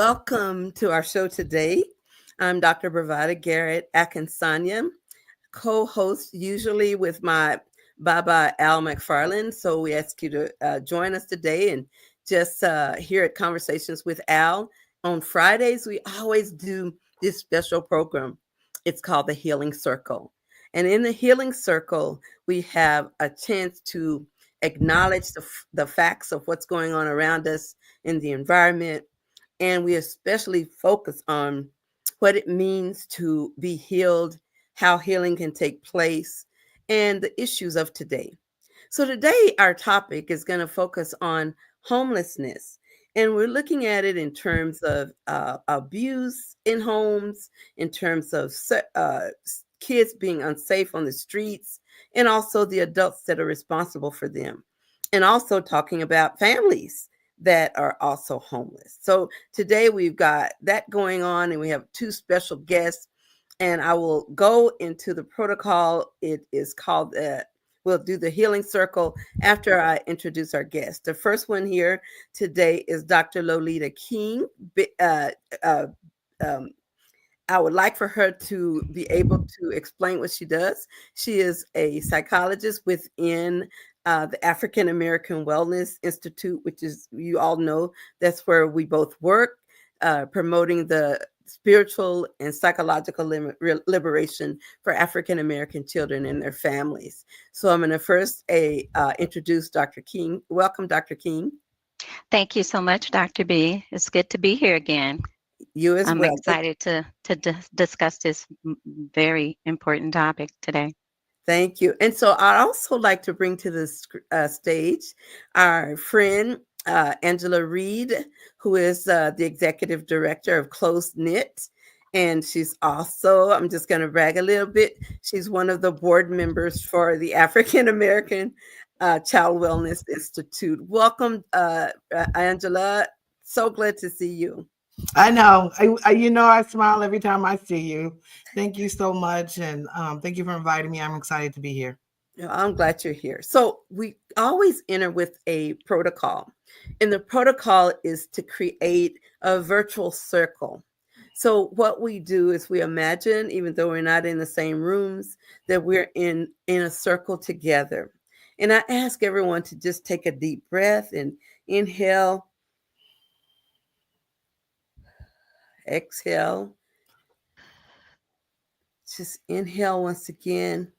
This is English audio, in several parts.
Welcome to our show today. I'm Dr. BraVada Garrett-Akinsanya, co-host usually with my Baba Al McFarlane. So we ask you to join us today and just hear at Conversations with Al. On Fridays, we always do this special program. It's called the Healing Circle. And in the Healing Circle, we have a chance to acknowledge the facts of what's going on around us in the environment, and we especially focus on what it means to be healed, how healing can take place, and the issues of today. So, today, our topic is going to focus on homelessness. And we're looking at it in terms of abuse in homes, in terms of kids being unsafe on the streets, and also the adults that are responsible for them. And also talking about families that are also homeless. So today we've got that going on, and we have two special guests. And I will go into the protocol. It is called we'll do the healing circle after I introduce our guest. The first one here today is Dr. Lolita King. Uh, uh, um, I would like for her to be able to explain what she does. She is a psychologist within the African American Wellness Institute, which is, you all know, that's where we both work, promoting the spiritual and psychological liberation for African American children and their families. So I'm going to first introduce Dr. King. Welcome, Dr. King. Thank you so much, Dr. B. It's good to be here again. You as I'm well. excited to discuss this very important topic today. Thank you. And so I'd also like to bring to the stage our friend, Angela Reed, who is the executive director of Close Knit. And she's also, I'm just going to brag a little bit, she's one of the board members for the African American Child Wellness Institute. Welcome, Angela. So glad to see you. I know. I smile every time I see you. Thank you so much. And thank you for inviting me. I'm excited to be here. I'm glad you're here. So we always enter with a protocol, and the protocol is to create a virtual circle. So what we do is we imagine, even though we're not in the same rooms, that we're in a circle together. And I ask everyone to just take a deep breath and inhale, exhale. Just inhale once again.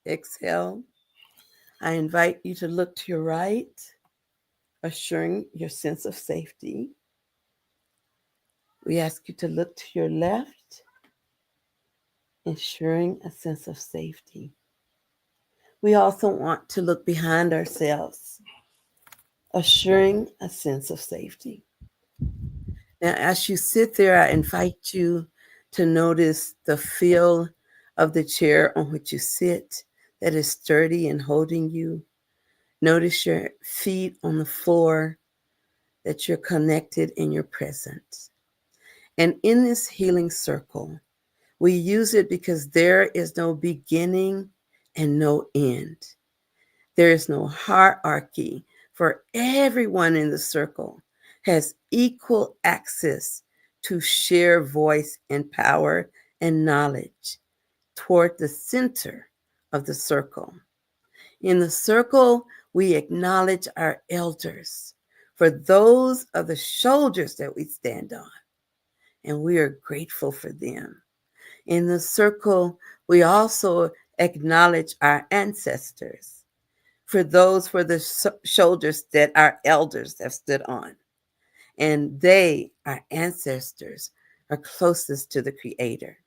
Exhale. I invite you to look to your right, assuring your sense of safety. We ask you to look to your left, ensuring a sense of safety. We also want to look behind ourselves, assuring a sense of safety. Now, as you sit there, I invite you to notice the feel of the chair on which you sit that is sturdy and holding you. Notice your feet on the floor, that you're connected in your presence. And in this healing circle, we use it because there is no beginning and no end. There is no hierarchy, for everyone in the circle has equal access to share voice and power and knowledge toward the center of the circle. In the circle, we acknowledge our elders for those are the shoulders that we stand on, and we are grateful for them. In the circle, we also acknowledge our ancestors, for those were the shoulders that our elders have stood on. And they, our ancestors, are closest to the Creator.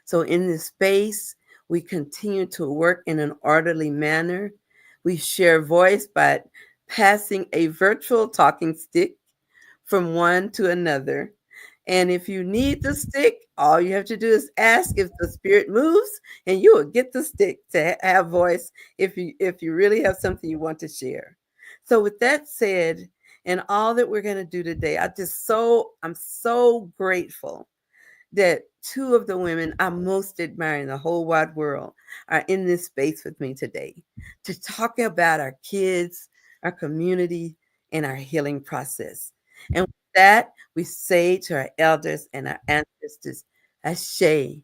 So in this space, we continue to work in an orderly manner. We share voice by passing a virtual talking stick from one to another. And if you need the stick, all you have to do is ask if the spirit moves, and you will get the stick to have voice if you really have something you want to share. So with that said, and all that we're going to do today, I'm so grateful that two of the women I most admire in the whole wide world are in this space with me today to talk about our kids, our community, in our healing process. And with that, we say to our elders and our ancestors, Ashe,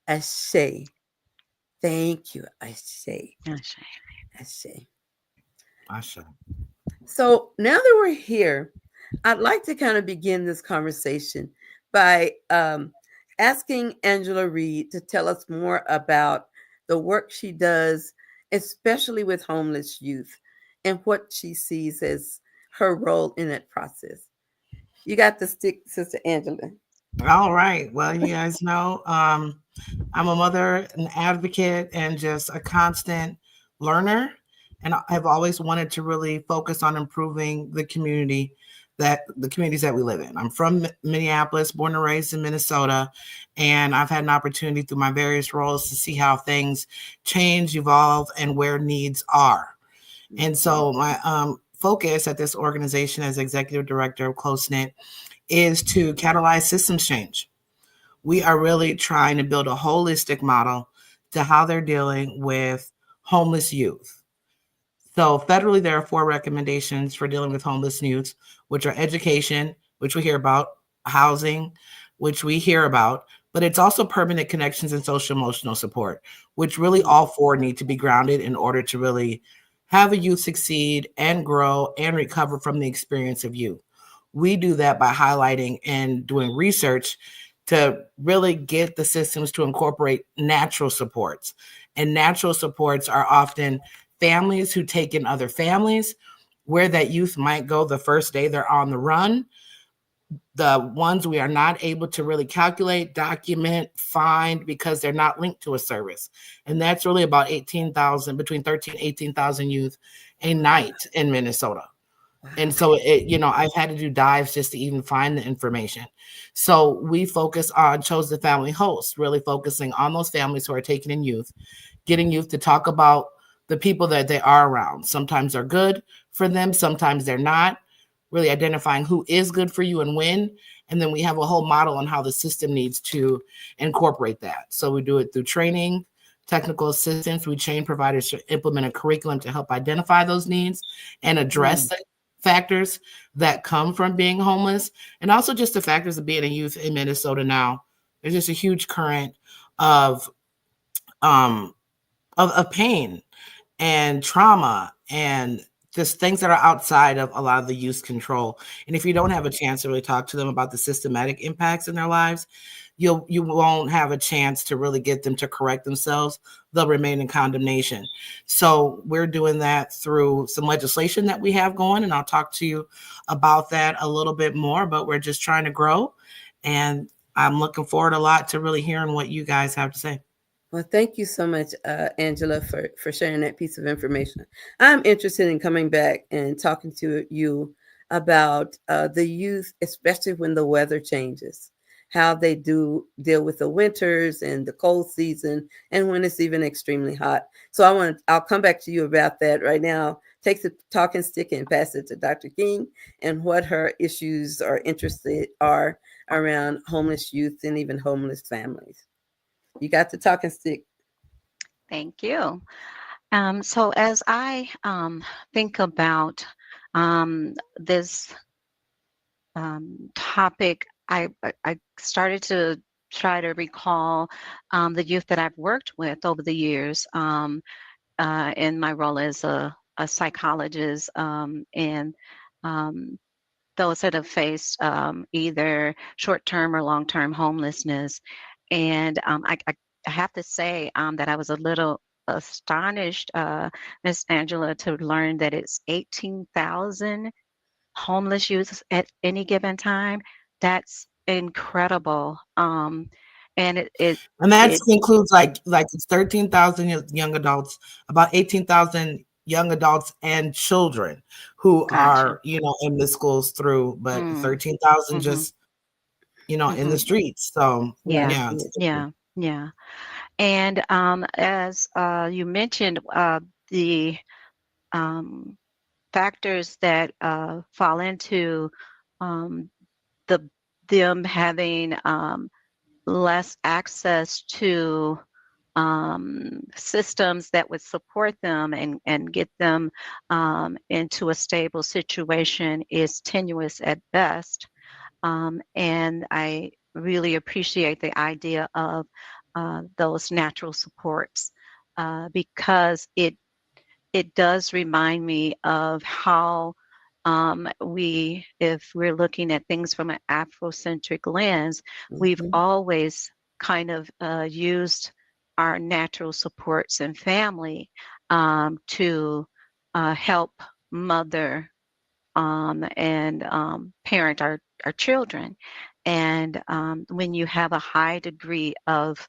Ashe. Thank you, Ashe, Ashe. Ashe. Asha. So now that we're here, I'd like to kind of begin this conversation by asking Angela Reed to tell us more about the work she does, especially with homeless youth, and what she sees as her role in that process. You got the stick, Sister Angela. All right. Well, you guys know, I'm a mother, an advocate, and just a constant learner. And I've always wanted to really focus on improving the communities that we live in. I'm from Minneapolis, born and raised in Minnesota, and I've had an opportunity through my various roles to see how things change, evolve, and where needs are. And so my focus at this organization as executive director of Close Knit is to catalyze systems change. We are really trying to build a holistic model to how they're dealing with homeless youth. So federally, there are 4 recommendations for dealing with homeless youth, which are education, which we hear about, housing, which we hear about, but it's also permanent connections and social emotional support, which really all 4 need to be grounded in order to really have a youth succeed and grow and recover from the experience of youth. We do that by highlighting and doing research to really get the systems to incorporate natural supports. And natural supports are often families who take in other families, where that youth might go the first day they're on the run. The ones we are not able to really calculate, document, find because they're not linked to a service. And that's really about 18,000, between 13 and 18,000 youth a night in Minnesota. And so I've had to do dives just to even find the information. So we focus on chosen family hosts, really focusing on those families who are taking in youth, getting youth to talk about the people that they are around. Sometimes they're good for them, sometimes they're not. Really identifying who is good for you and when. And then we have a whole model on how the system needs to incorporate that. So we do it through training, technical assistance. We train providers to implement a curriculum to help identify those needs and address the factors that come from being homeless, and also just the factors of being a youth in Minnesota now. There's just a huge current of pain and trauma and just things that are outside of a lot of the youth's control. And if you don't have a chance to really talk to them about the systematic impacts in their lives, you won't have a chance to really get them to correct themselves. They'll remain in condemnation. So we're doing that through some legislation that we have going, and I'll talk to you about that a little bit more, but we're just trying to grow. And I'm looking forward a lot to really hearing what you guys have to say. Well, thank you so much, Angela, for sharing that piece of information. I'm interested in coming back and talking to you about the youth, especially when the weather changes, how they do deal with the winters and the cold season, and when it's even extremely hot. So I'll come back to you about that right now. Take the talking stick and pass it to Dr. King and what her issues or interests are around homeless youth and even homeless families. You got the talking stick. Thank you. So as I think about this topic, I started to try to recall the youth that I've worked with over the years in my role as a psychologist, and those that have faced either short-term or long-term homelessness. And I have to say that I was a little astonished, Miss Angela, to learn that it's 18,000 homeless youth at any given time. That's incredible. And And that it includes like it's 13,000 young adults, about 18,000 young adults and children who gotcha. are, in the schools through, but Mm, 13,000 mm-hmm, just, in the mm-hmm. streets. So Yeah, yeah, yeah, yeah. And as you mentioned, the um, factors that fall into um, them having less access to systems that would support them and get them into a stable situation is tenuous at best. And I really appreciate the idea of those natural supports because it does remind me of how if we're looking at things from an Afrocentric lens, we've Mhm. always kind of used our natural supports and family to help mother and parent our children. And when you have a high degree of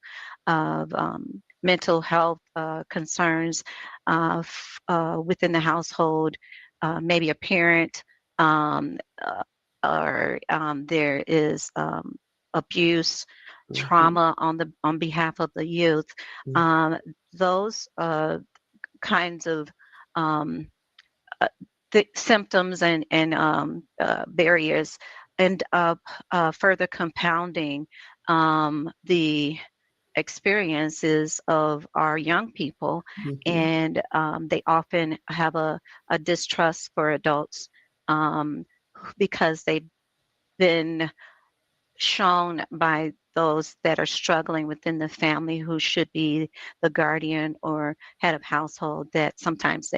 mental health concerns within the household, maybe a parent, um, uh, or there is abuse, Mhm. trauma on behalf of the youth. Mhm. Um, those kinds of um, uh, the symptoms and barriers end up further compounding the experiences of our young people, Mhm. and they often have a distrust for adults um, because they've been shown by those that are struggling within the family who should be the guardian or head of household that sometimes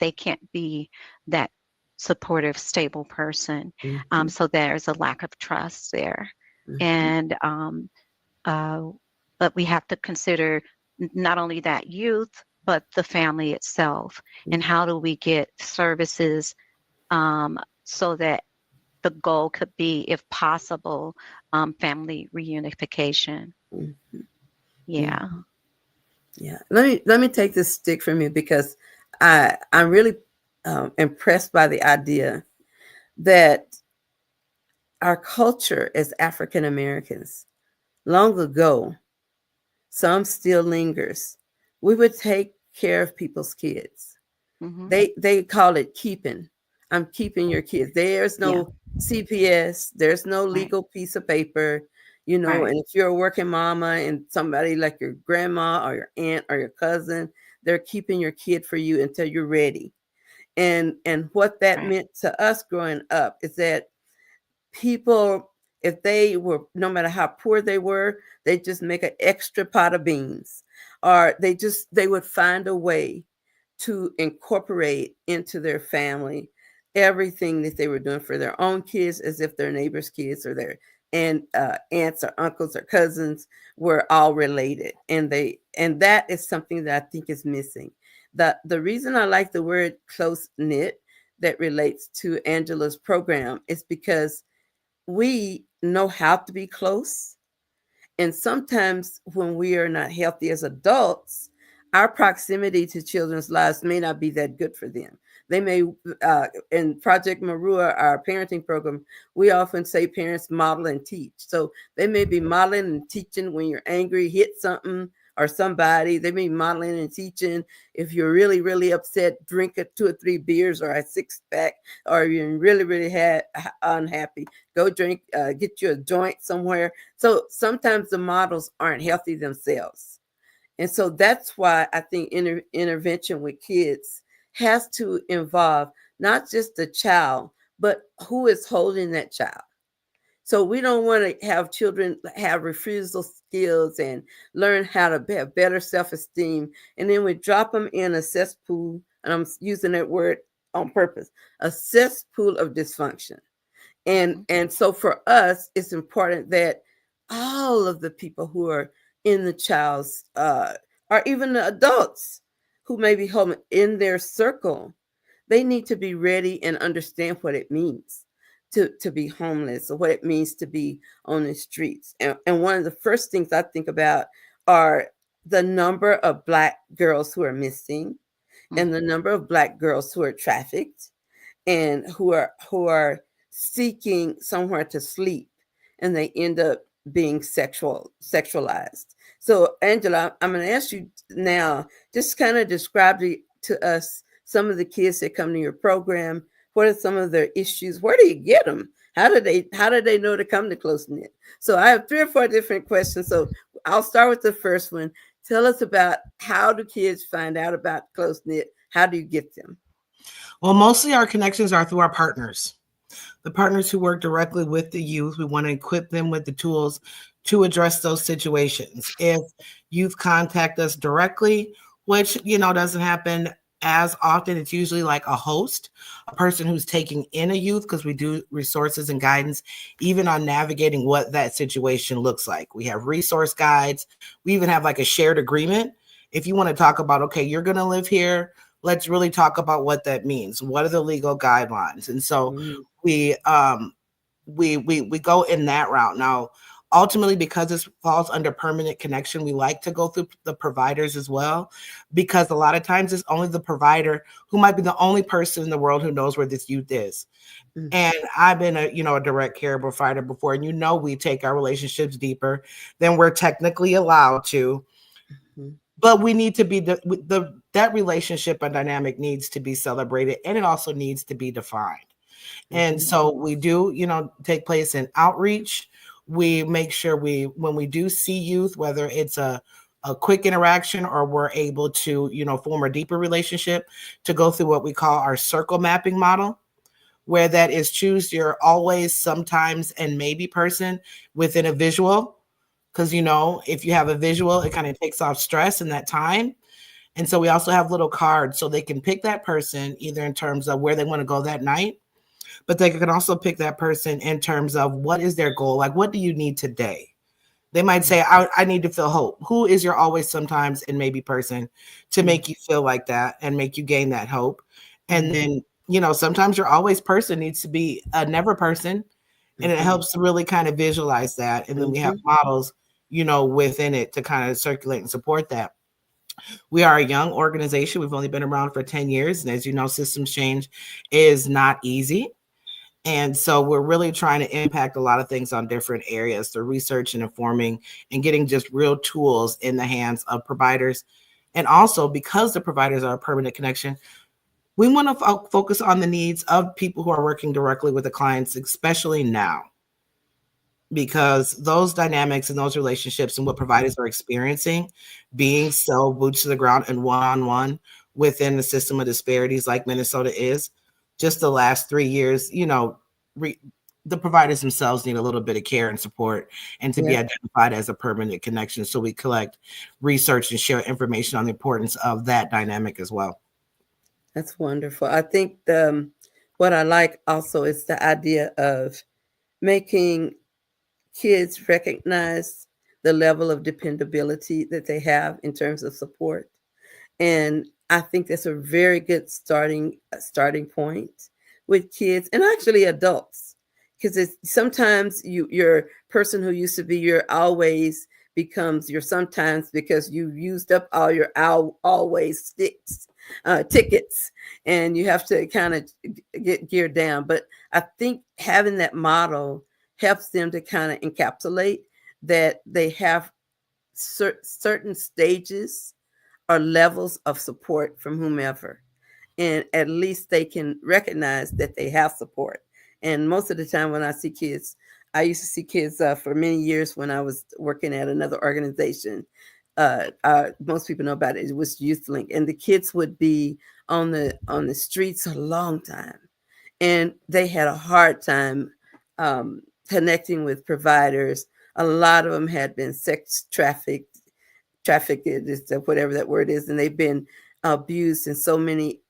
they can't be that supportive stable person, Mhm. so there's a lack of trust there. Mhm. And uh, but we have to consider not only that youth but the family itself, and how do we get services so that the goal could be, if possible, family reunification. Mhm. Yeah. Mhm. Yeah. Let me take this stick from you because I'm really impressed by the idea that our culture as African Americans long ago, some still lingers. We would take care of people's kids. Hmm. They call it keeping. I'm keeping your kids. There's Yeah. no CPS. There's no Right. legal piece of paper, you know. Right. And if you're a working mama and somebody like your grandma or your aunt or your cousin, they're keeping your kid for you until you're ready. And what that Right. meant to us growing up is that people, if they were, no matter how poor they were, they just make an extra pot of beans, or they would find a way to incorporate into their family everything that they were doing for their own kids, as if their neighbors' kids or their aunts or uncles or cousins were all related. And that is something that I think is missing. The reason I like the word close knit that relates to Angela's program is because we know how to be close. And sometimes when we are not healthy as adults, our proximity to children's lives may not be that good for them. They may, in Project Marua, our parenting program, we often say parents model and teach. So they may be modeling and teaching when you're angry, hit something or somebody. They may be modeling and teaching if you're really, really upset, drink a 2 or 3 beers or a 6 pack, or you're really, really unhappy, go drink, get you a joint somewhere. So sometimes the models aren't healthy themselves. And so that's why I think intervention with kids has to involve not just the child, but who is holding that child. So we don't want to have children have refusal skills and learn how to have better self-esteem. And then we drop them in a cesspool, and I'm using that word on purpose, a cesspool of dysfunction. and Hmm. and so for us it's important that all of the people who are in the child's or even the adults who may be home in their circle, they need to be ready and understand what it means to be homeless, or what it means to be on the streets. And one of the first things I think about are the number of Black girls who are missing, and the number of Black girls who are trafficked, and who are seeking somewhere to sleep, and they end up being sexualized. So Angela, I'm going to ask you now, just kind of describe to us some of the kids that come to your program. What are some of their issues? Where do you get them? How do they know to come to close knit? So I have 3 or 4 different questions, so I'll start with the first one. Tell us about how do kids find out about close knit? How do you get them? Well, mostly our connections are through our partners. The partners who work directly with the youth, we want to equip them with the tools to address those situations. If youth contact us directly, which, doesn't happen as often, it's usually like a host, a person who's taking in a youth, because we do resources and guidance, even on navigating what that situation looks like. We have resource guides. We even have like a shared agreement. If you want to talk about, okay, you're going to live here, let's really talk about what that means. What are the legal guidelines? And so we go in that route. Now, ultimately, because this falls under permanent connection, we like to go through the providers as well, because a lot of times it's only the provider who might be the only person in the world who knows where this youth is. And I've been a direct care provider before, and we take our relationships deeper than we're technically allowed to. But we need to be that relationship and dynamic needs to be celebrated, and it also needs to be defined. And so we do, take place in outreach. We make sure when we do see youth, whether it's a quick interaction or we're able to, form a deeper relationship, to go through what we call our circle mapping model, where that is choose your always, sometimes, and maybe person within a visual. Because, if you have a visual, it kind of takes off stress in that time. And so we also have little cards so they can pick that person either in terms of where they want to go that night, but they can also pick that person in terms of what is their goal. Like, what do you need today? They might say, I need to feel hope. Who is your always, sometimes, and maybe person to make you feel like that and make you gain that hope? And then, sometimes your always person needs to be a never person. And it helps to really kind of visualize that. And then we have models, within it to kind of circulate and support that. We are a young organization. We've only been around for 10 years. And as you know, systems change is not easy. And so we're really trying to impact a lot of things on different areas through research and informing and getting just real tools in the hands of providers. And also, because the providers are a permanent connection, we want to focus on the needs of people who are working directly with the clients, especially now, because those dynamics and those relationships and what providers are experiencing, being so boots to the ground and one-on-one within the system of disparities like Minnesota is, just the last 3 years, the providers themselves need a little bit of care and support and to be identified as a permanent connection. So we collect research and share information on the importance of that dynamic as well. That's wonderful. I think what I like also is the idea of making kids recognize the level of dependability that they have in terms of support. And I think that's a very good starting point with kids and actually adults, because it's sometimes your person who used to be your always becomes your sometimes, because you used up all your always tickets, and you have to kind of get geared down. But I think having that model helps them to kind of encapsulate that they have certain stages or levels of support from whomever, and at least they can recognize that they have support. And most of the time when I see kids, I used to see kids for many years when I was working at another organization. Most people know about it. It was Youth Link, and the kids would be on the streets a long time, and they had a hard time connecting with providers. A lot of them had been sex trafficked, whatever that word is, and they've been abused in so many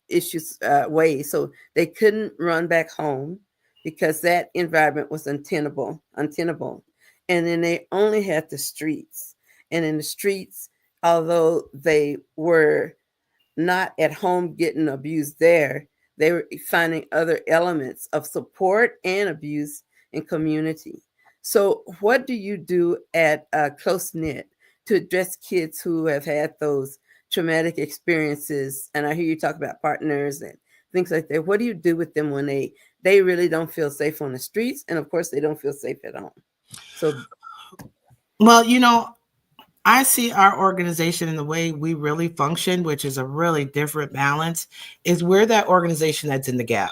ways. So they couldn't run back home because that environment was untenable. And then they only had the streets. And in the streets, although they were not at home getting abused there, they were finding other elements of support and abuse in community. So what do you do at Close Knit to address kids who have had those traumatic experiences? And I hear you talk about partners and things like that. What do you do with them when they really don't feel safe on the streets? And of course, they don't feel safe at home. So, well, I see our organization and the way we really function, which is a really different balance, is we're that organization that's in the gap.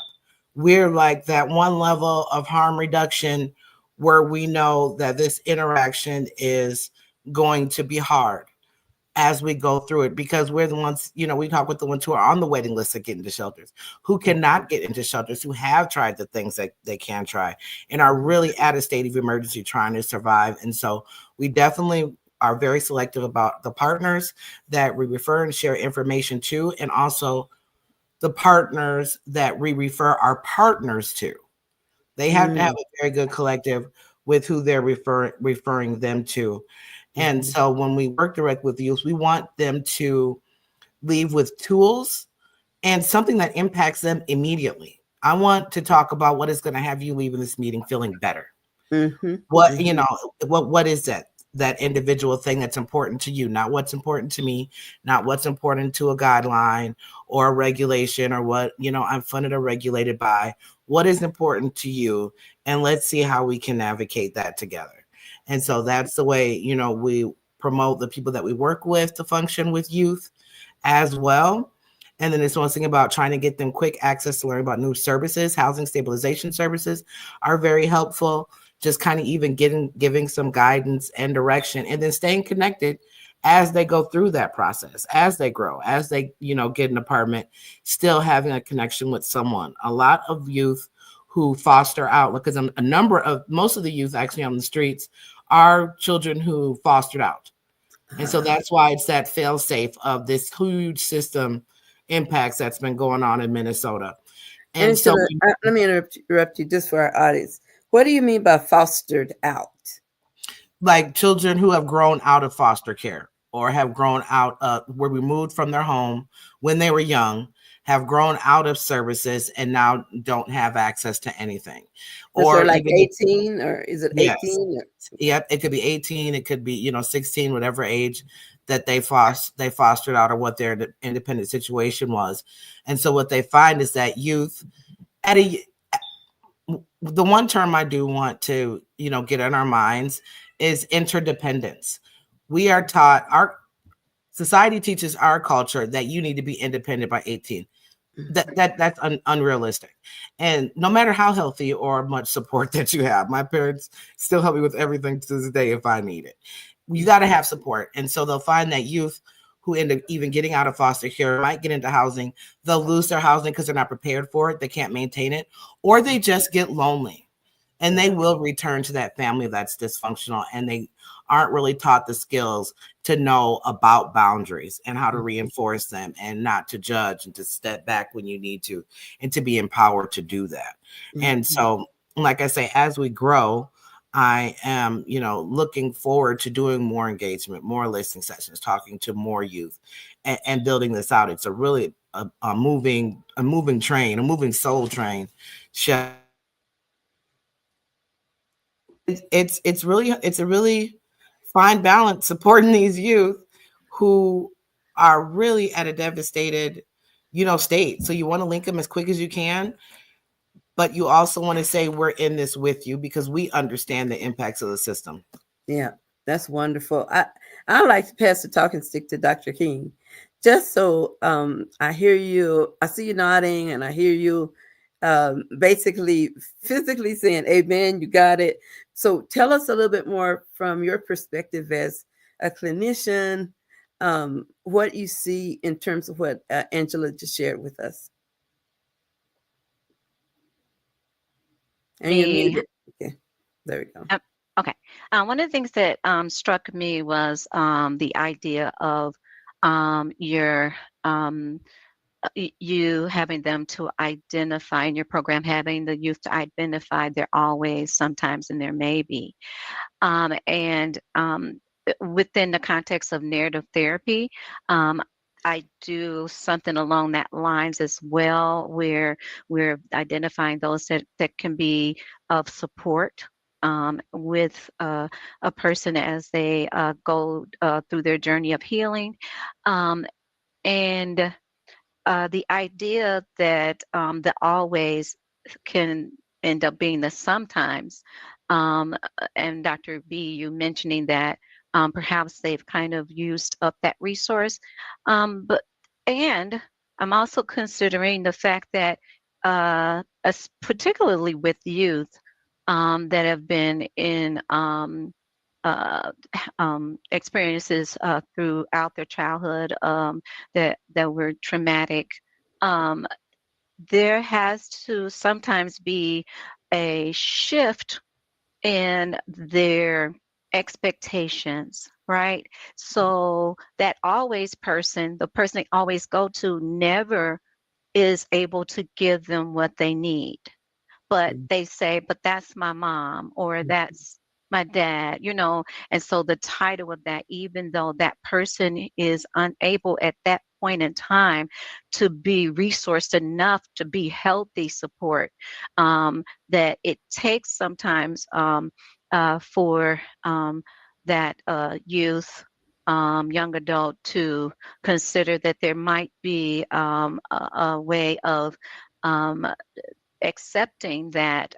We're like that one level of harm reduction where we know that this interaction is going to be hard. as we go through it, because we're the ones, we talk with the ones who are on the waiting list of getting to shelters, who cannot get into shelters, who have tried the things that they can try and are really at a state of emergency trying to survive. And so we definitely are very selective about the partners that we refer and share information to, and also the partners that we refer our partners to. They have to have a very good collective with who they're referring them to. And so when we work direct with youth, we want them to leave with tools and something that impacts them immediately. I want to talk about what is going to have you leaving this meeting feeling better. What is that individual thing that's important to you, not what's important to me, not what's important to a guideline or a regulation, or what I'm funded or regulated by. What is important to you, and let's see how we can navigate that together. And so that's the way we promote the people that we work with to function with youth as well. And then it's one thing about trying to get them quick access to learn about new services. Housing stabilization services are very helpful. Just kind of even giving some guidance and direction, and then staying connected as they go through that process, as they grow, as they, get an apartment, still having a connection with someone. A lot of youth who foster out, because most of the youth actually on the streets are children who fostered out. And so that's why it's that fail safe of this huge system impacts that's been going on in Minnesota. And so let me interrupt you just for our audience. What do you mean by fostered out? Like children who have grown out of foster care, or have grown out were removed from their home when they were young, have grown out of services, and now don't have access to anything. Or like 18, or is it 18? Yes. Yep, it could be 18, it could be 16, whatever age that they fostered out, or what their independent situation was. And so what they find is that youth the one term I do want to, get in our minds is interdependence. We are taught, our society teaches our culture that you need to be independent by 18. That's unrealistic. And no matter how healthy or much support that you have, my parents still help me with everything to this day if I need it. You got to have support. And so they'll find that youth who end up even getting out of foster care might get into housing. They'll lose their housing because they're not prepared for it. They can't maintain it, or they just get lonely, and they will return to that family that's dysfunctional, and they aren't really taught the skills to know about boundaries and how to reinforce them, and not to judge, and to step back when you need to, and to be empowered to do that. And so, like I say, as we grow, I am, looking forward to doing more engagement, more listening sessions, talking to more youth, and building this out. It's a really a moving train, a moving soul train. It's a really fine balance supporting these youth who are really at a devastated, state. So you want to link them as quick as you can, but you also want to say, we're in this with you because we understand the impacts of the system. Yeah, that's wonderful. I like to pass the talking stick to Dr. King, just so I hear you, I see you nodding, and I hear you basically physically saying, amen, you got it. So tell us a little bit more from your perspective as a clinician, what you see in terms of what Angela just shared with us. And you're muted. Okay, there we go. Okay. One of the things that struck me was the idea of you having them to identify, in your program, having the youth to identify their always, sometimes, and their maybe. And within the context of narrative therapy, I do something along that lines as well, where we're identifying those that can be of support with a person as they go through their journey of healing. And the idea that the always can end up being the sometimes. And Dr. B, you mentioning that perhaps they've kind of used up that resource. And I'm also considering the fact that particularly with youth that have been in uh, experiences throughout their childhood that were traumatic. Um, there has to sometimes be a shift in their expectations, right? So that always person, the person they always go to, never is able to give them what they need, but they say, but that's my mom or that's my dad, and so the title of that, even though that person is unable at that point in time to be resourced enough to be healthy support, that it takes sometimes for that youth, young adult to consider that there might be a way of um, accepting that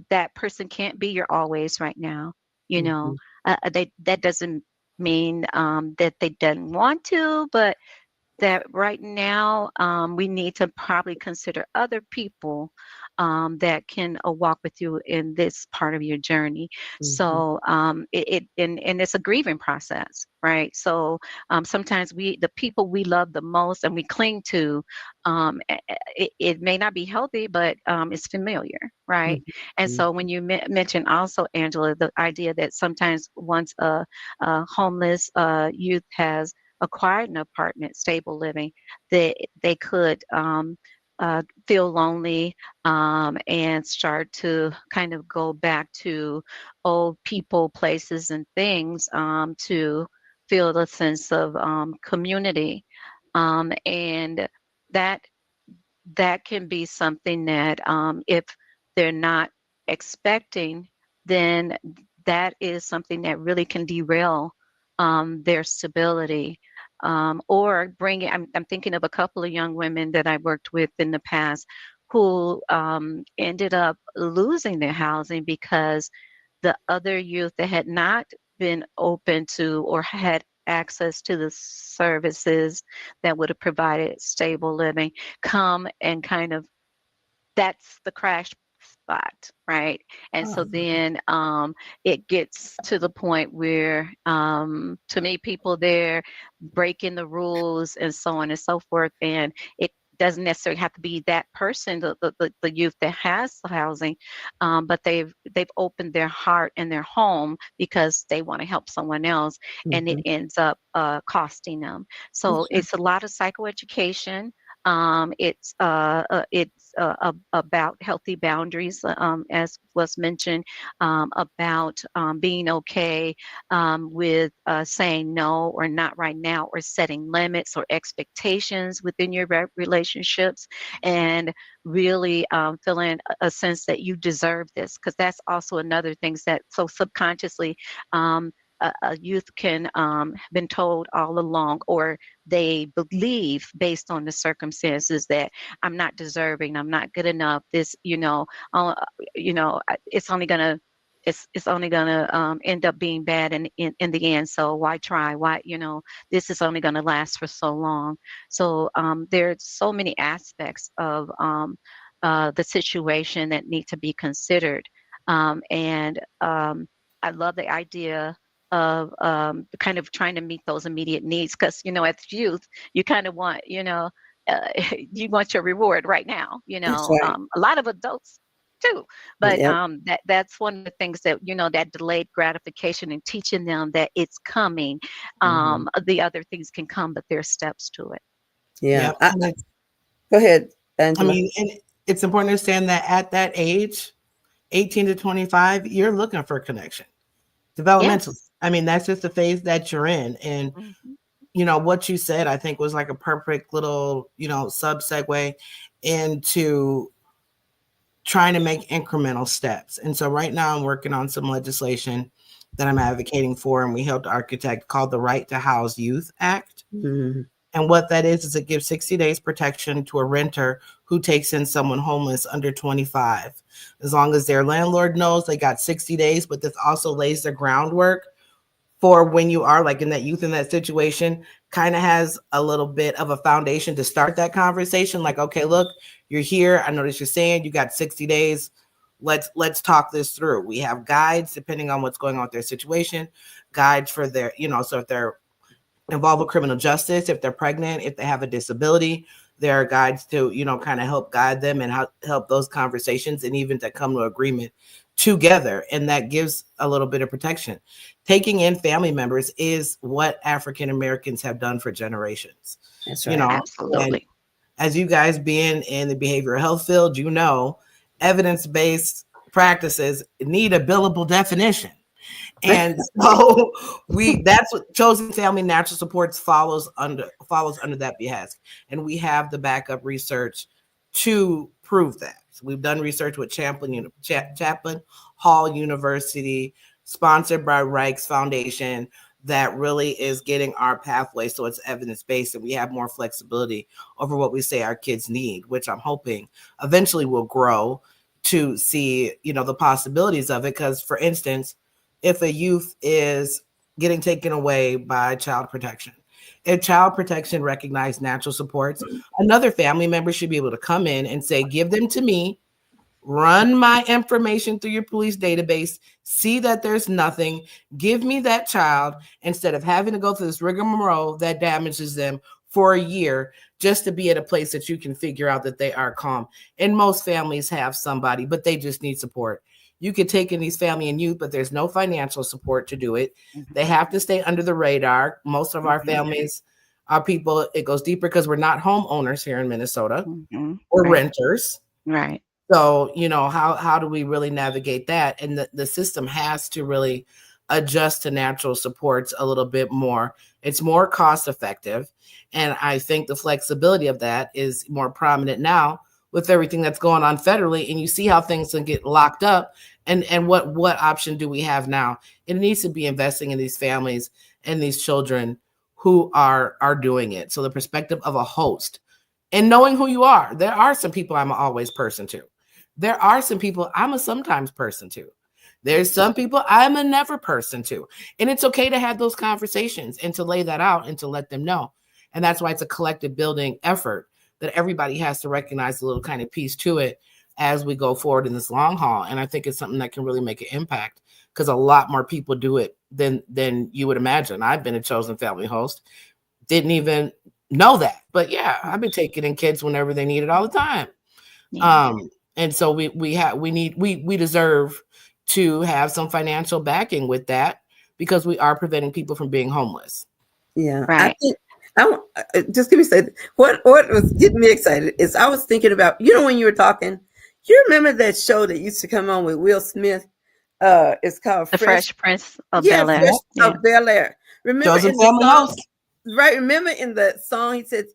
that person can't be your always right now. You know, Mhm. that doesn't mean that they don't want to, but that right now we need to probably consider other people that can walk with you in this part of your journey. Mhm. So and it's a grieving process, right? So sometimes the people we love the most and we cling to, it may not be healthy, but it's familiar, right? And Mhm. so when you mentioned also, Angela, the idea that sometimes once a homeless youth has acquired an apartment, stable living, they could feel lonely and start to kind of go back to old people, places, and things to feel the sense of community. And that that can be something that if they're not expecting, then that is something that really can derail their stability or bring it. I'm thinking of a couple of young women that I worked with in the past who ended up losing their housing because the other youth that had not been open to or had access to the services that would have provided stable living come and kind of that's the crash spot, right? And Oh, so then it gets to the point where, to me, people there breaking the rules and so on and so forth. And it doesn't necessarily have to be that person, the youth that has the housing, but they've opened their heart and their home because they want to help someone else, and it mhm. ends up costing them. So Okay. it's a lot of psychoeducation. It's about healthy boundaries, as was mentioned, about being okay with saying no or not right now, or setting limits or expectations within your relationships, and really feeling a sense that you deserve this, because that's also another thing that so subconsciously a youth can have been told all along, or they believe based on the circumstances that I'm not deserving, I'm not good enough. This, uh, it's only gonna it's only gonna end up being bad in the end. So why try? Why this is only gonna last for so long. So there's so many aspects of the situation that need to be considered, and I love the idea of kind of trying to meet those immediate needs, because as youth you kind of want you want your reward right now. That's right. A lot of adults too, but Yep. that's one of the things that that delayed gratification, and teaching them that it's coming. Mhm. The other things can come, but there's steps to it. Yeah. Yep. And Go ahead, I Angela. mean, and it's important to understand that at that age, 18 to 25, you're looking for connection developmentally. Yes. I mean, that's just the phase that you're in. And, Hmm. what you said, I think was like a perfect little, sub segue into trying to make incremental steps. And so right now I'm working on some legislation that I'm advocating for, and we helped architect, called the Right to House Youth Act. Mhm. And what that is it gives 60 days protection to a renter who takes in someone homeless under 25. As long as their landlord knows they got 60 days, but this also lays the groundwork for when you are like in that youth in that situation, kind of has a little bit of a foundation to start that conversation. Like, okay, look, you're here. I notice you're saying you got 60 days. let's talk this through. We have guides depending on what's going on with their situation, guides for their, so if they're involved with criminal justice, if they're pregnant, if they have a disability, there are guides to, kind of help guide them and help those conversations and even to come to agreement together. And that gives a little bit of protection. Taking in family members is what African Americans have done for generations. That's right. Absolutely. And as you guys being in the behavioral health field, evidence-based practices need a billable definition. And so that's what Chosen Family Natural Supports follows under that behest. And we have the backup research to prove that. So we've done research with Chapman Hall University, sponsored by Reichs Foundation, that really is getting our pathway. So it's evidence-based and we have more flexibility over what we say our kids need, which I'm hoping eventually will grow to see, the possibilities of it. Because for instance, if a youth is getting taken away by child protection, if child protection recognized natural supports, another family member should be able to come in and say, give them to me, run my information through your police database, see that there's nothing, give me that child, instead of having to go through this rigmarole that damages them for a year just to be at a place that you can figure out that they are calm. And most families have somebody, but they just need support. You could take in these family and youth, but there's no financial support to do it. They have to stay under the radar. Most of our families are people, it goes deeper because we're not homeowners here in Minnesota. We're renters. Right. So, how do we really navigate that? And the system has to really adjust to natural supports a little bit more. It's more cost effective. And I think the flexibility of that is more prominent now with everything that's going on federally. And you see how things can get locked up. And what option do we have now? It needs to be investing in these families and these children who are doing it. So the perspective of a host and knowing who you are. There are some people I'm an always person to. There are some people I'm a sometimes person to. There's some people I'm a never person to. And it's okay to have those conversations and to lay that out and to let them know. And that's why it's a collective building effort that everybody has to recognize a little kind of piece to it as we go forward in this long haul. And I think it's something that can really make an impact because a lot more people do it than you would imagine. I've been a chosen family host, didn't even know that. But yeah, I've been taking in kids whenever they need it all the time. Yeah. And so we deserve to have some financial backing with that because we are preventing people from being homeless. Yeah. Right. I just give me a second. What was getting me excited is I was thinking about, when you were talking, you remember that show that used to come on with Will Smith? It's called The Fresh Prince of Bel-Air. Bel-Air. Of Bel-Air. Remember Chosen in family the song, host. right? Remember in the song he said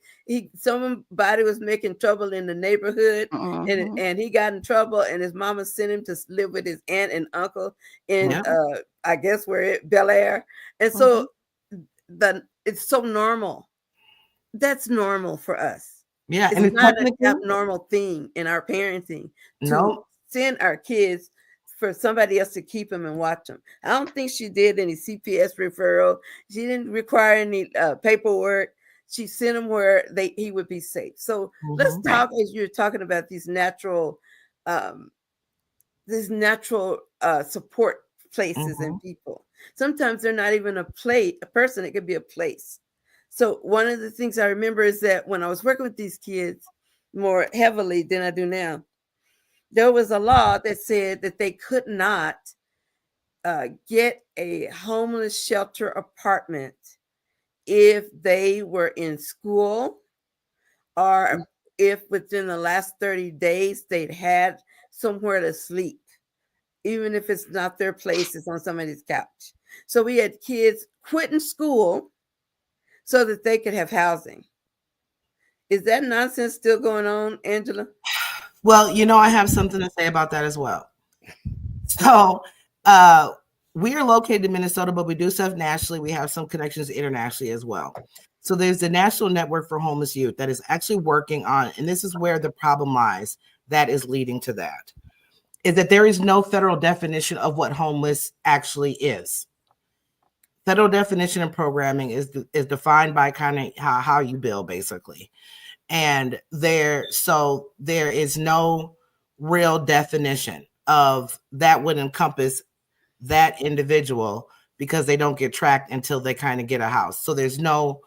somebody was making trouble in the neighborhood and he got in trouble and his mama sent him to live with his aunt and uncle in I guess Bel-Air. And so it's so normal. That's normal for us. Yeah, it's not an abnormal thing in our parenting to send our kids for somebody else to keep them and watch them. I don't think she did any CPS referral. She didn't require any paperwork. She sent him where he would be safe. So let's talk as you're talking about these natural support places and people. Sometimes they're not even a person. It could be a place. So one of the things I remember is that when I was working with these kids more heavily than I do now, there was a law that said that they could not get a homeless shelter apartment if they were in school or if within the last 30 days they'd had somewhere to sleep, even if it's not their place, it's on somebody's couch. So we had kids quitting school so that they could have housing. Is that nonsense still going on, Angela? Well, I have something to say about that as well. So we are located in Minnesota, but we do stuff nationally. We have some connections internationally as well. So there's the National Network for Homeless Youth that is actually working on, and this is where the problem lies that is leading to that, is that there is no federal definition of what homeless actually is. Federal definition and programming is defined by kind of how you bill, basically. And there is no real definition of that would encompass that individual, because they don't get tracked until they kind of get a house. So there's no,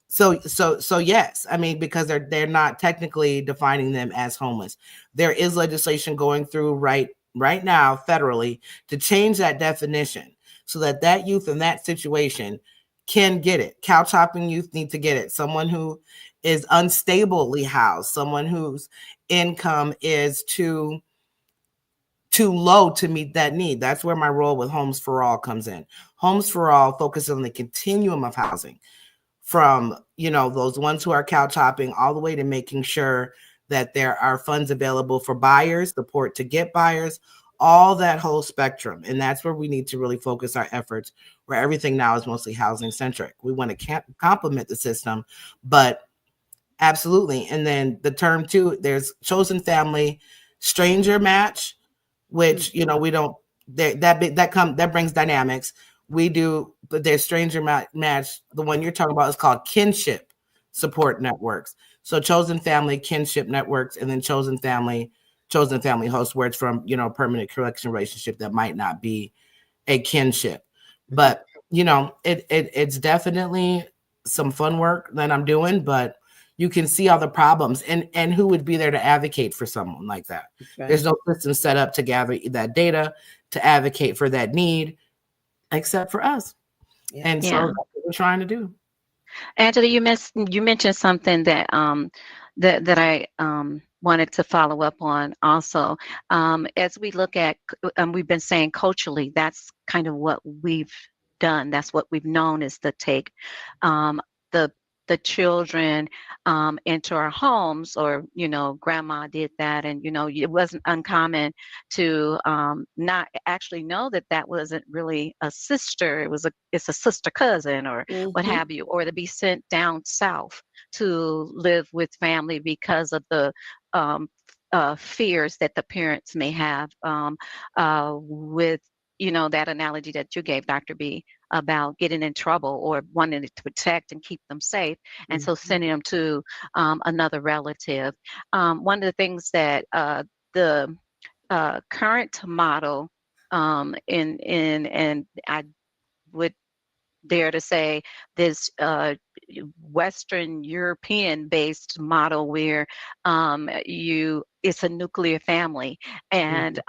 so yes, I mean, because they're not technically defining them as homeless. There is legislation going through right now federally to change that definition so that that youth in that situation can get it. Couch hopping youth need to get it. Someone who is unstably housed, someone whose income is too low to meet that need. That's where my role with Homes for All comes in. Homes for All focuses on the continuum of housing, from, you know, those ones who are couch hopping all the way to making sure that there are funds available for buyers, support to get buyers, all that whole spectrum. And that's where we need to really focus our efforts, where everything now is mostly housing centric. We want to complement the system, but absolutely. And then the term too, there's chosen family, stranger match, which, you know, we don't, that brings dynamics. We do, but there's stranger match. The one you're talking about is called kinship support networks. So chosen family, kinship networks, and then chosen family host, where it's from, you know, permanent connection relationship that might not be a kinship. But, you know, it's definitely some fun work that I'm doing, but you can see all the problems, and who would be there to advocate for someone like that. Right. There's no system set up to gather that data, to advocate for that need, except for us. Yeah. And so that's what we're trying to do. Angela, you mentioned something that that I wanted to follow up on also. As we look at, we've been saying culturally, that's kind of what we've done. That's what we've known, is to take the children into our homes, or, you know, grandma did that, and, you know, it wasn't uncommon to not actually know that that wasn't really a sister. It's a sister cousin, or what have you, or to be sent down south to live with family because of the fears that the parents may have, with, you know, that analogy that you gave, Dr. B, about getting in trouble or wanting to protect and keep them safe, and so sending them to another relative. One of the things that the current model, and I would dare to say this Western European based model, where it's a nuclear family, and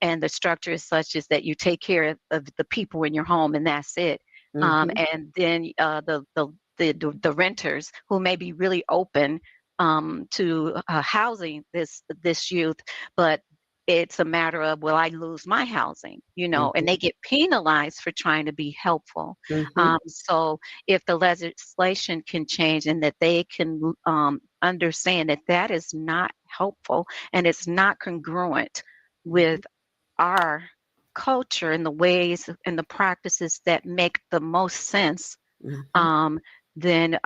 the structure is such as that you take care of the people in your home, and that's it. And then the renters, who may be really open to housing this youth, but it's a matter of, will I lose my housing, you know, and they get penalized for trying to be helpful. So if the legislation can change, and that they can understand that that is not helpful, and it's not congruent with our culture and the ways and the practices that make the most sense, then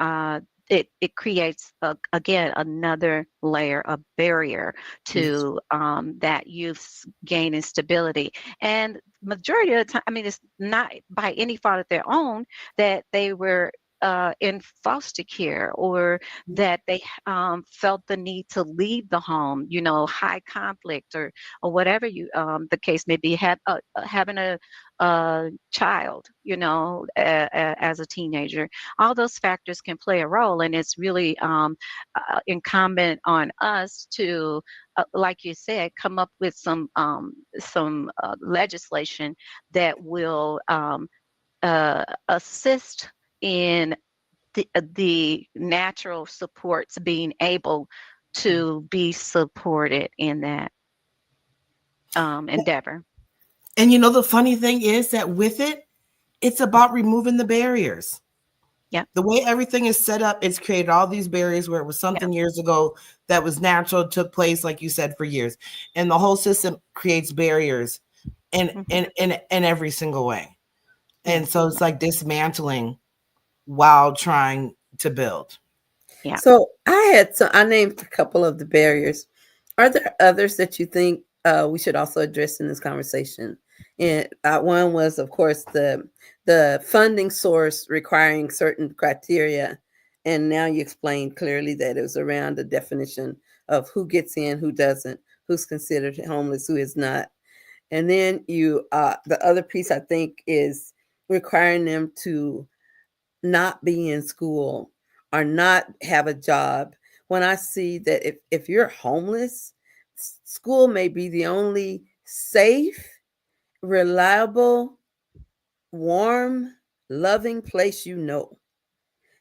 it creates, again, another layer of barrier to that youth's gaining stability. And majority of the time, I mean, it's not by any fault of their own that they were in foster care, or that they felt the need to leave the home, you know, high conflict, or whatever the case may be, having a child, you know, as a teenager. All those factors can play a role, and it's really incumbent on us to, like you said, come up with some legislation that will assist in the natural supports being able to be supported in that endeavor. And you know, the funny thing is that with it, it's about removing the barriers. Yeah. The way everything is set up, it's created all these barriers where it was something years ago that was natural, took place, like you said, for years. And the whole system creates barriers in every single way. And so it's like dismantling while trying to build. Yeah. So I named a couple of the barriers. Are there others that you think we should also address in this conversation? And one was, of course, the funding source requiring certain criteria. And now you explained clearly that it was around the definition of who gets in, who doesn't, who's considered homeless, who is not. And then the other piece I think is requiring them to not be in school or not have a job. When I see that if you're homeless, school may be the only safe, reliable, warm, loving place you know.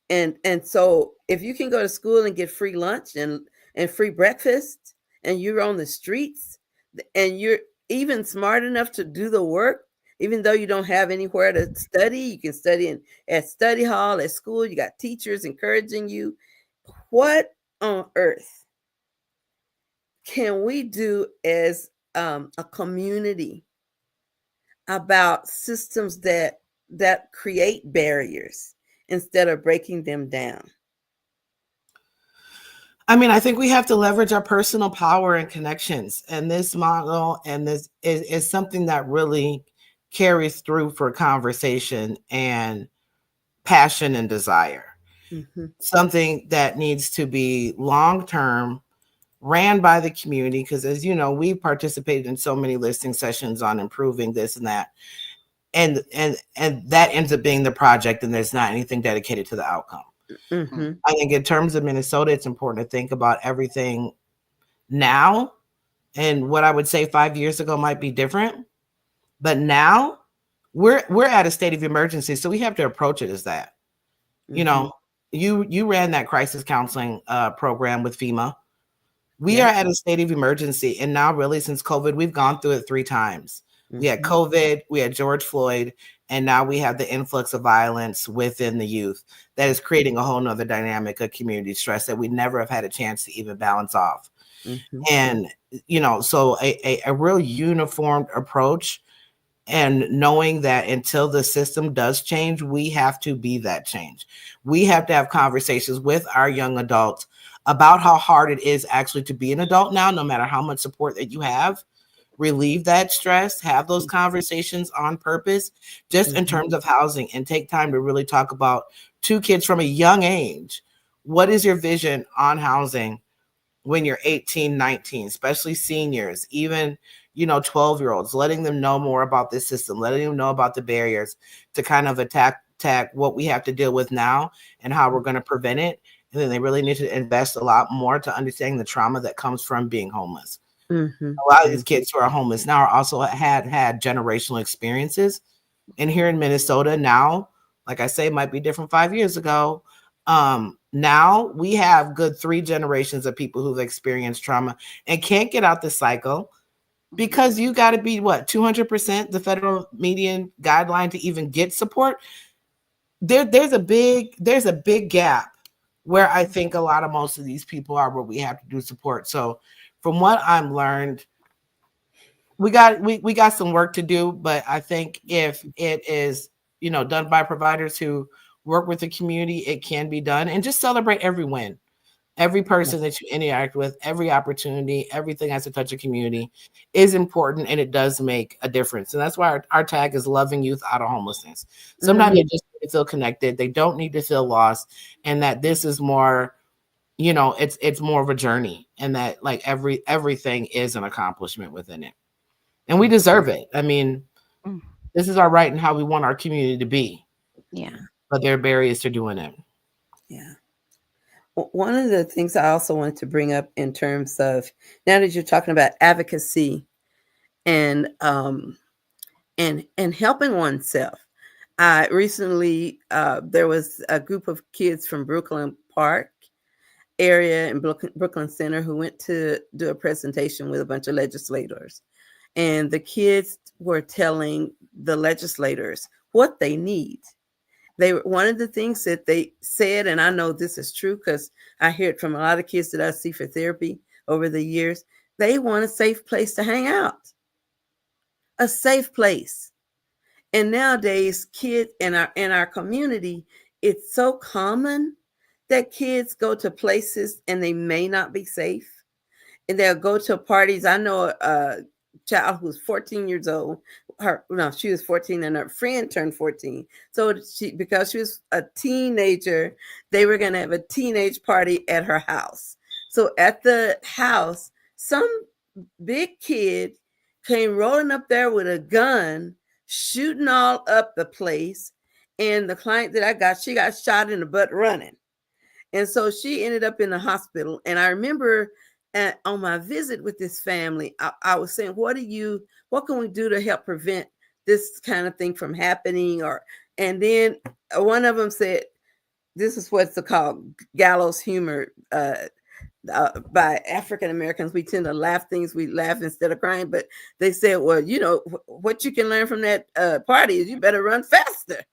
And so if you can go to school and get free lunch and free breakfast, and you're on the streets, and you're even smart enough to do the work, even though you don't have anywhere to study, you can study at study hall, at school, you got teachers encouraging you. What on earth can we do as a community about systems that create barriers instead of breaking them down? I mean, I think we have to leverage our personal power and connections. And this model and this is something that really carries through for conversation and passion and desire. Mm-hmm. Something that needs to be long-term, ran by the community, because as you know, we participated in so many listening sessions on improving this and that. And that ends up being the project, and there's not anything dedicated to the outcome. Mm-hmm. I think in terms of Minnesota, it's important to think about everything now. And what I would say 5 years ago might be different. But now we're at a state of emergency. So we have to approach it as that. Mm-hmm. You know, you ran that crisis counseling program with FEMA. We Yeah. are at a state of emergency. And now really since COVID, we've gone through it 3 times. We had COVID, we had George Floyd, and now we have the influx of violence within the youth that is creating a whole nother dynamic of community stress that we never have had a chance to even balance off. Mm-hmm. And, you know, so a real uniformed approach, and knowing that until the system does change, we have to be that change. We have to have conversations with our young adults about how hard it is actually to be an adult now, no matter how much support that you have. Relieve that stress, have those conversations on purpose, just in terms of housing, and take time to really talk about 2 kids from a young age. What is your vision on housing when you're 18, 19, especially seniors, even, you know, 12-year-olds, letting them know more about this system, letting them know about the barriers to kind of attack what we have to deal with now and how we're going to prevent it. And then they really need to invest a lot more to understanding the trauma that comes from being homeless. Mm-hmm. A lot of these kids who are homeless now are also had generational experiences. And here in Minnesota now, like I say, it might be different 5 years ago. Now we have good 3 generations of people who've experienced trauma and can't get out the cycle, because you got to be 200% the federal median guideline to even get support. There's a big gap where I think most of these people are where we have to do support. So from what I'm learned, we got some work to do, but I think if it is, you know, done by providers who work with the community, it can be done. And just celebrate every win. Every person that you interact with, every opportunity, everything has to touch a community is important, and it does make a difference. And that's why our tag is loving youth out of homelessness. Sometimes they just need to feel connected. They don't need to feel lost, and that this is more, you know, it's more of a journey, and that like everything is an accomplishment within it. And we deserve it. I mean, this is our right and how we want our community to be. Yeah. But there are barriers to doing it. Yeah. One of the things I also wanted to bring up in terms of, now that you're talking about advocacy and helping oneself, I recently there was a group of kids from Brooklyn Park area in Brooklyn Center who went to do a presentation with a bunch of legislators, and the kids were telling the legislators what they need. One of the things that they said, and I know this is true because I hear it from a lot of kids that I see for therapy over the years, they want a safe place to hang out, a safe place. And nowadays, kids in our community, it's so common that kids go to places and they may not be safe, and they'll go to parties. I know a child who's 14 years old. She was 14 and her friend turned 14. So because she was a teenager, they were going to have a teenage party at her house. So at the house, some big kid came rolling up there with a gun, shooting all up the place. And the client that I got, she got shot in the butt running. And so she ended up in the hospital. And I remember on my visit with this family, I was saying, what can we do to help prevent this kind of thing from happening? And then one of them said, this is what's called gallows humor. By African Americans, we tend to laugh things. We laugh instead of crying. But they said, well, what you can learn from that party is you better run faster.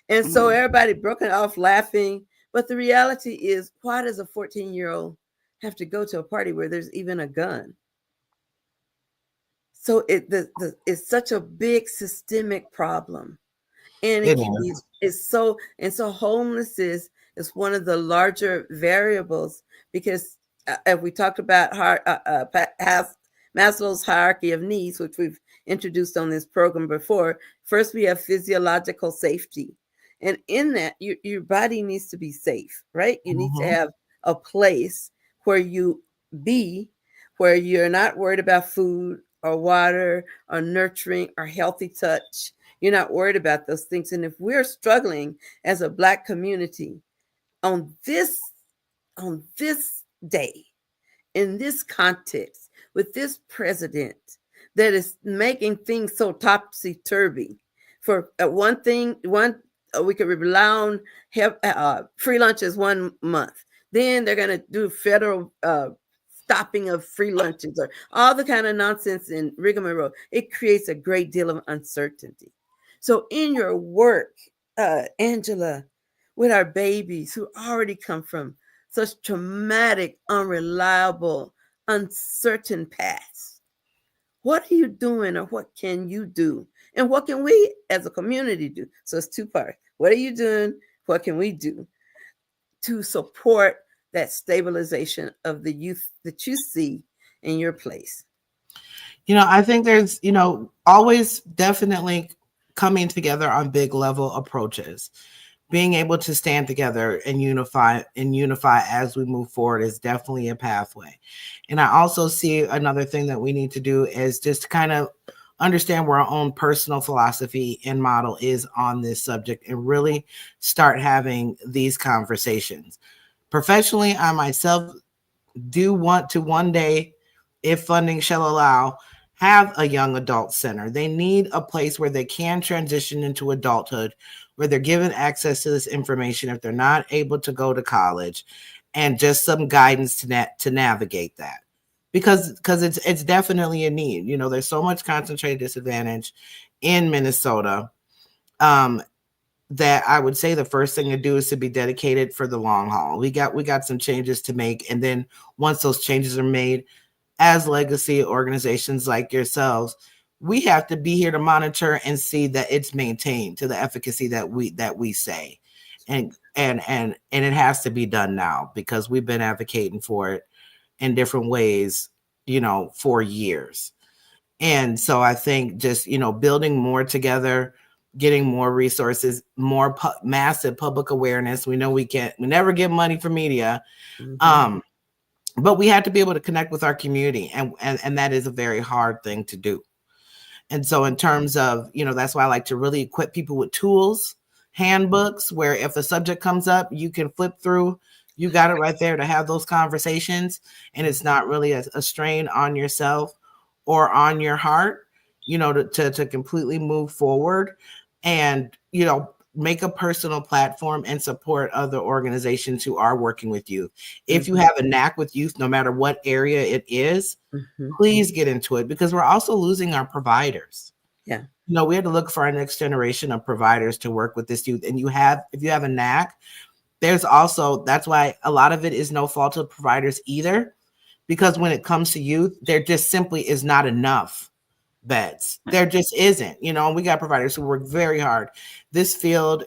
And so everybody broke off laughing. But the reality is, why does a 14-year-old have to go to a party where there's even a gun? So it's such a big systemic problem. And so homelessness is one of the larger variables, because if we talked about Maslow's hierarchy of needs, which we've introduced on this program before, first we have physiological safety. And in that, your body needs to be safe, right? You need to have a place where where you're not worried about food or water or nurturing or healthy touch. You're not worried about those things. And if we're struggling as a Black community on this day, in this context, with this president that is making things so topsy-turvy, for we could rely on free lunches 1 month. Then they're going to do federal stopping of free lunches or all the kind of nonsense in rigmarole. It creates a great deal of uncertainty. So in your work, Angela, with our babies who already come from such traumatic, unreliable, uncertain paths, what are you doing, or what can you do? And what can we as a community do? So it's two parts. What are you doing? What can we do to support that stabilization of the youth that you see in your place? I think there's, always definitely coming together on big level approaches. Being able to stand together and unify as we move forward is definitely a pathway. And I also see another thing that we need to do is just kind of understand where our own personal philosophy and model is on this subject and really start having these conversations. Professionally, I myself do want to one day, if funding shall allow, have a young adult center. They need a place where they can transition into adulthood, where they're given access to this information if they're not able to go to college, and just some guidance to navigate that. Because it's definitely a need. There's so much concentrated disadvantage in Minnesota that I would say the first thing to do is to be dedicated for the long haul. We got some changes to make, and then once those changes are made, as legacy organizations like yourselves, we have to be here to monitor and see that it's maintained to the efficacy that we say, and it has to be done now, because we've been advocating for it in different ways, for years. And so I think just, building more together, getting more resources, more massive public awareness. We know we never get money for media. But we have to be able to connect with our community, and that is a very hard thing to do. And so in terms of, that's why I like to really equip people with tools, handbooks, where if a subject comes up, you can flip through, you got it right there to have those conversations. And it's not really a strain on yourself or on your heart, to completely move forward and, make a personal platform and support other organizations who are working with youth. If you have a knack with youth, no matter what area it is, please get into it, because we're also losing our providers. Yeah. We had to look for our next generation of providers to work with this youth. And if you have a knack, that's why a lot of it is no fault of providers either, because when it comes to youth, there just simply is not enough beds. There just isn't, we got providers who work very hard. This field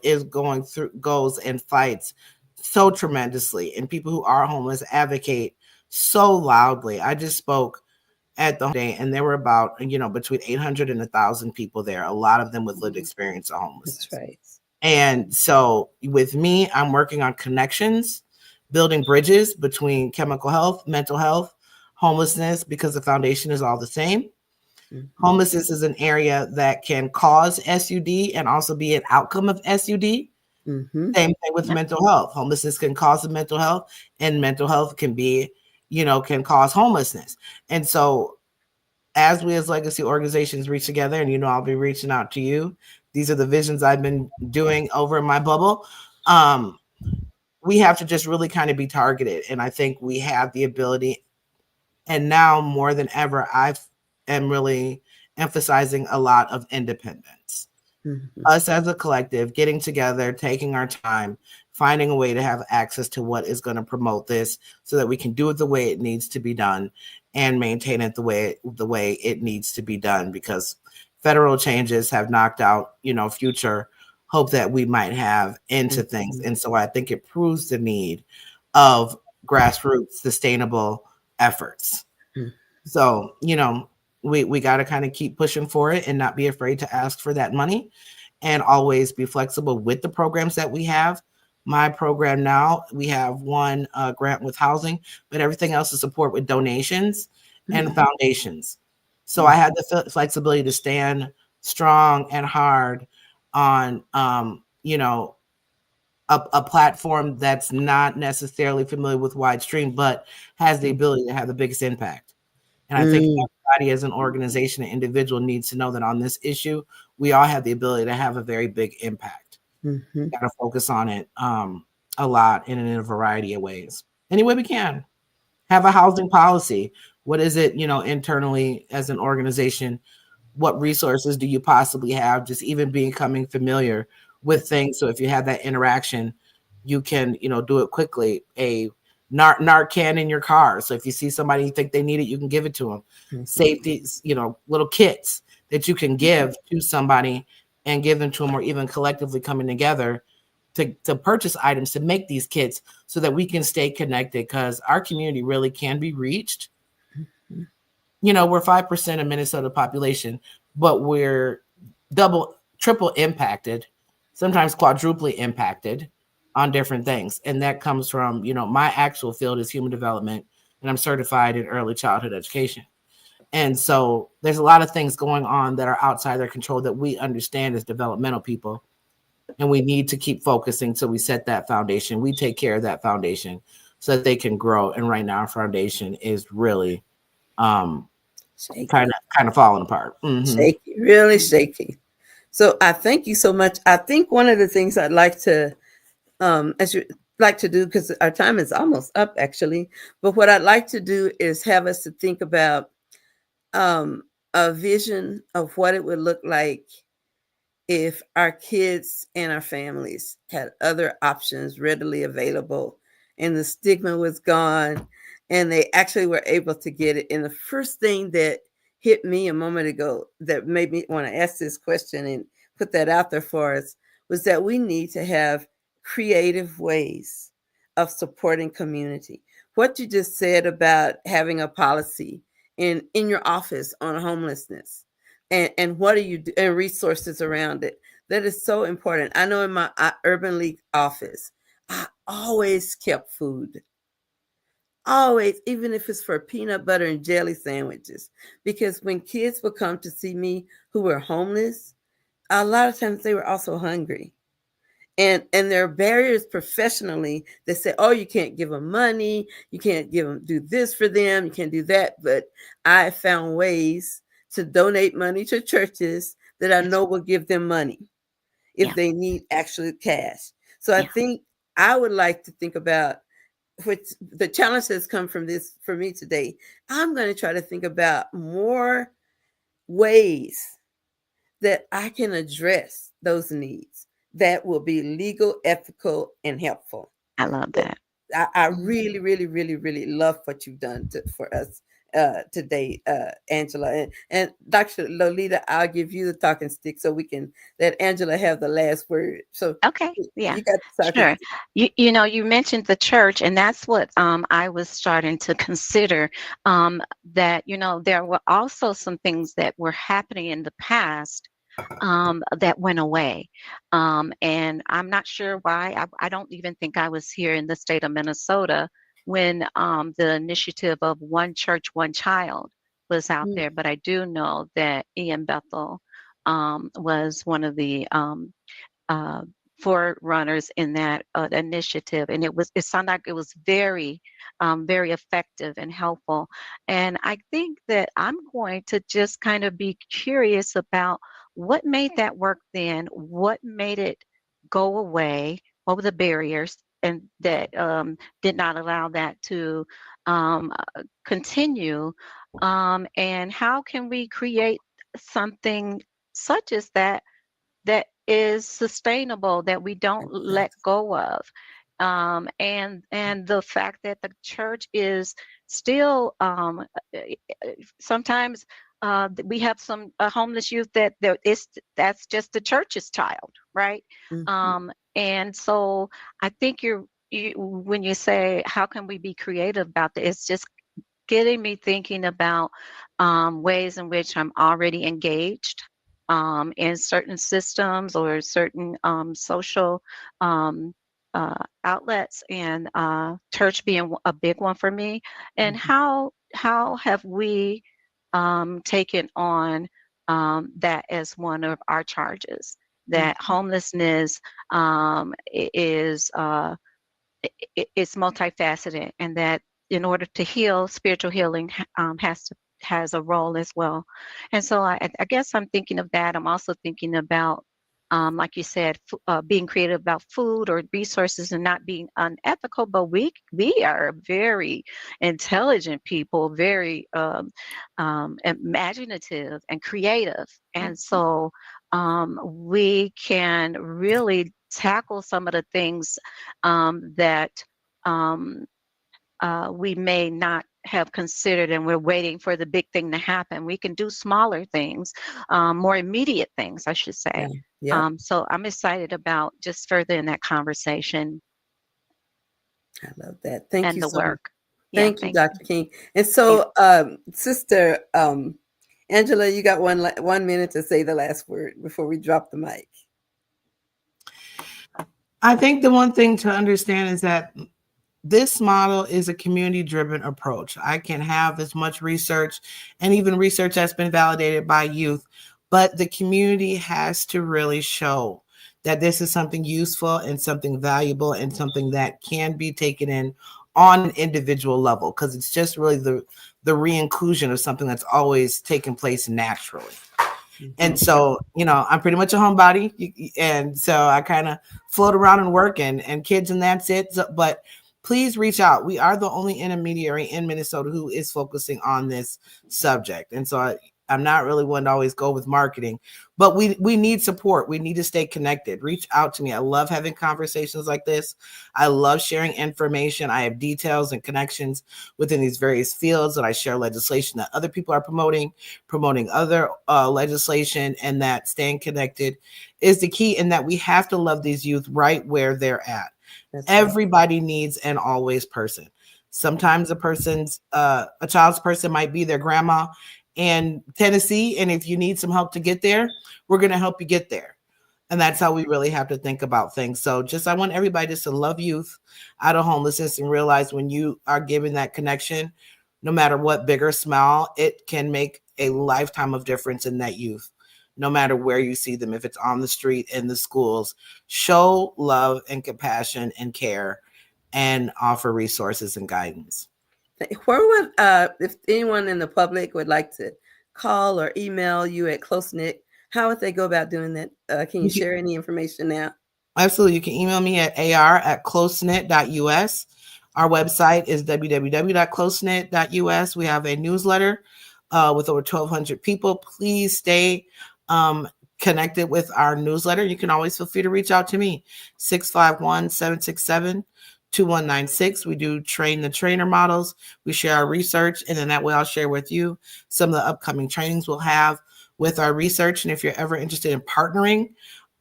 goes and fights so tremendously, and people who are homeless advocate so loudly. I just spoke at the day, and there were about, between 800 and 1,000 people there, a lot of them with lived experience of homelessness. That's right. And so with me, I'm working on connections, building bridges between chemical health, mental health, homelessness because the foundation is all the same. Mhm. Homelessness is an area that can cause SUD and also be an outcome of SUD. Mhm. Same thing with Yep. mental health. Homelessness can cause the mental health, and mental health can be, can cause homelessness. And so, as we as legacy organizations reach together, and I'll be reaching out to you. These are the visions I've been doing over in my bubble. We have to just really kind of be targeted, and I think we have the ability. And now more than ever, I am really emphasizing a lot of independence. Mhm. Us as a collective getting together, taking our time, finding a way to have access to what is going to promote this so that we can do it the way it needs to be done and maintain it the way it needs to be done, because federal changes have knocked out future hope that we might have into things. Mhm. And so I think it proves the need of grassroots sustainable efforts. Mhm. So we got to kind of keep pushing for it and not be afraid to ask for that money, and always be flexible with the programs that we have. My program now, we have one grant with housing, but everything else is support with donations and foundations. So I had the flexibility to stand strong and hard on, a platform that's not necessarily familiar with wide stream, but has the ability to have the biggest impact. And I think Mm. everybody as an organization and individual needs to know that on this issue, we all have the ability to have a very big impact. Mhm. Got to focus on it a lot and in a variety of ways. Any way we can. Have a housing policy. What is it, internally as an organization? What resources do you possibly have? Just even becoming familiar with things. So if you have that interaction, you can, do it quickly. A Narcan in your car. So if you see somebody you think they need it, you can give it to them. Mhm. Safety, little kits that you can give to somebody and give them to them, or even collectively coming together to purchase items to make these kits so that we can stay connected, because our community really can be reached. We're 5% of Minnesota population, but we're triple impacted, sometimes quadruply impacted on different things. And that comes from, my actual field is human development, and I'm certified in early childhood education. And so there's a lot of things going on that are outside their control that we understand as developmental people. And we need to keep focusing till we set that foundation. We take care of that foundation so that they can grow. And right now our foundation is really kind Shaky. of falling apart. Shaky. Really shaky. So I thank you so much. I think one of the things I'd like to as you like to do, because our time is almost up actually, but what I'd like to do is have us to think about um, a vision of what it would look like if our kids and our families had other options readily available and the stigma was gone and they actually were able to get it. And the first thing that hit me a moment ago that made me want to ask this question and put that out there for us was that we need to have creative ways of supporting community. What you just said about having a policy in your office on homelessness, and what do you do, and resources around it, that is so important. I know in my urban league office I always kept food, always, even if it's for peanut butter and jelly sandwiches, because when kids would come to see me who were homeless, a lot of times they were also hungry, and there are barriers professionally that say, oh, you can't give them money, you can't give them, do this for them, you can't do that. But I found ways to donate money to churches that I Yes. know will give them money if Yeah. they need actual cash. So I Yeah. think I would like to think about which the challenge that's come from this for me today. I'm going to try to think about more ways that I can address those needs that will be legal, ethical, and helpful. I love that. I really, really, really, really love what you've done for us today, Angela. And Dr. Lolita, I'll give you the talking stick so we can let Angela have the last word. So Okay. Yeah. you got the talking Sure. stick. You mentioned the church, and that's what I was starting to consider. That there were also some things that were happening in the past that went away. And I'm not sure why. I don't even think I was here in the state of Minnesota when the initiative of One Church, One Child was out Mm. there, but I do know that Ian Bethel was one of the uh, forerunners in that initiative, and it sounded like it was very effective and helpful. And I think that I'm going to just kind of be curious about what made that work then, what made it go away, what were the barriers, and that did not allow that to continue, and how can we create something such as that is sustainable, that we don't let Exactly. go of. And the fact that the church is still sometimes we have some homeless youth that's just the church's child, right? Mhm. And so I think when you say how can we be creative about that, it's just getting me thinking about ways in which I'm already engaged in certain systems or certain social um, outlets, and church being a big one for me. And Mhm. how have we taken on that as one of our charges? That Mhm. homelessness is it's multifaceted, and that in order to heal, spiritual healing has a role as well. And so I guess I'm thinking of that. I'm also thinking about, like you said, being creative about food or resources and not being unethical. But we are very intelligent people, very imaginative and creative, and so we can really tackle some of the things that um, we may not have considered, and we're waiting for the big thing to happen. We can do smaller things, more immediate things, I should Yeah. say. Yep. So I'm excited about just further in that conversation I love that. Thank and you the so much. work. Yeah, Thank you, thank Dr. you. King. And Yeah. so, Sister Angela, you got 1 minute to say the last word before we drop the mic. I think the one thing to understand is that this model is a community driven approach. I can have as much research and even research that's been validated by youth, but the community has to really show that this is something useful and something valuable and something that can be taken in on an individual level, because it's just really the re-inclusion of something that's always taken place naturally. And Mhm. so, I'm pretty much a homebody. And so I kind of float around and work and kids, and that's it. But please reach out. We are the only intermediary in Minnesota who is focusing on this subject. And so I'm not really one to always go with marketing, but we need support. We need to stay connected. Reach out to me. I love having conversations like this. I love sharing information. I have details and connections within these various fields, that I share legislation that other people are promoting other legislation, and that staying connected is the key, and that we have to love these youth right where they're at. That's right. Everybody needs an always person. Sometimes a child's person might be their grandma in Tennessee, and if you need some help to get there, we're going to help you get there. And that's how we really have to think about things. So I want everybody just to love youth out of homelessness, and realize when you are given that connection, no matter what, big or small, it can make a lifetime of difference in that youth, no matter where you see them. If it's on the street, in the schools, show love and compassion and care, and offer resources and guidance. Where would, if anyone in the public would like to call or email you at Close-Knit, how would they go about doing that? Can you share any information now? Absolutely. You can email me at ar@closeknit.us. Our website is www.closeknit.us. We have a newsletter with over 1,200 people. Please stay connected with our newsletter. You can always feel free to reach out to me, 651-767-2196. We do train the trainer models. We share our research, and then that way I'll share with you some of the upcoming trainings we'll have with our research. And if you're ever interested in partnering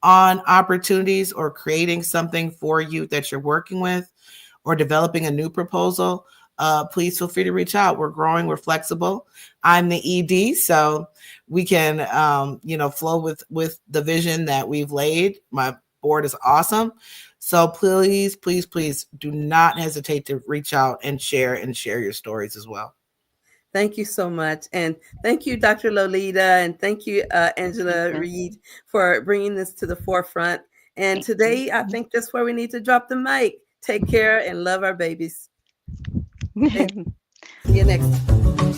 on opportunities or creating something for you that you're working with, or developing a new proposal, please feel free to reach out. We're growing, we're flexible. I'm the ED, so we can, flow with the vision that we've laid. My board is awesome. So please, please, please do not hesitate to reach out and share your stories as well. Thank you so much. And thank you, Dr. Lolita. And thank you, Angela you. Reed, for bringing this to the forefront. And Thank you. today, I think that's where we need to drop the mic. Take care and love our babies. See you next time.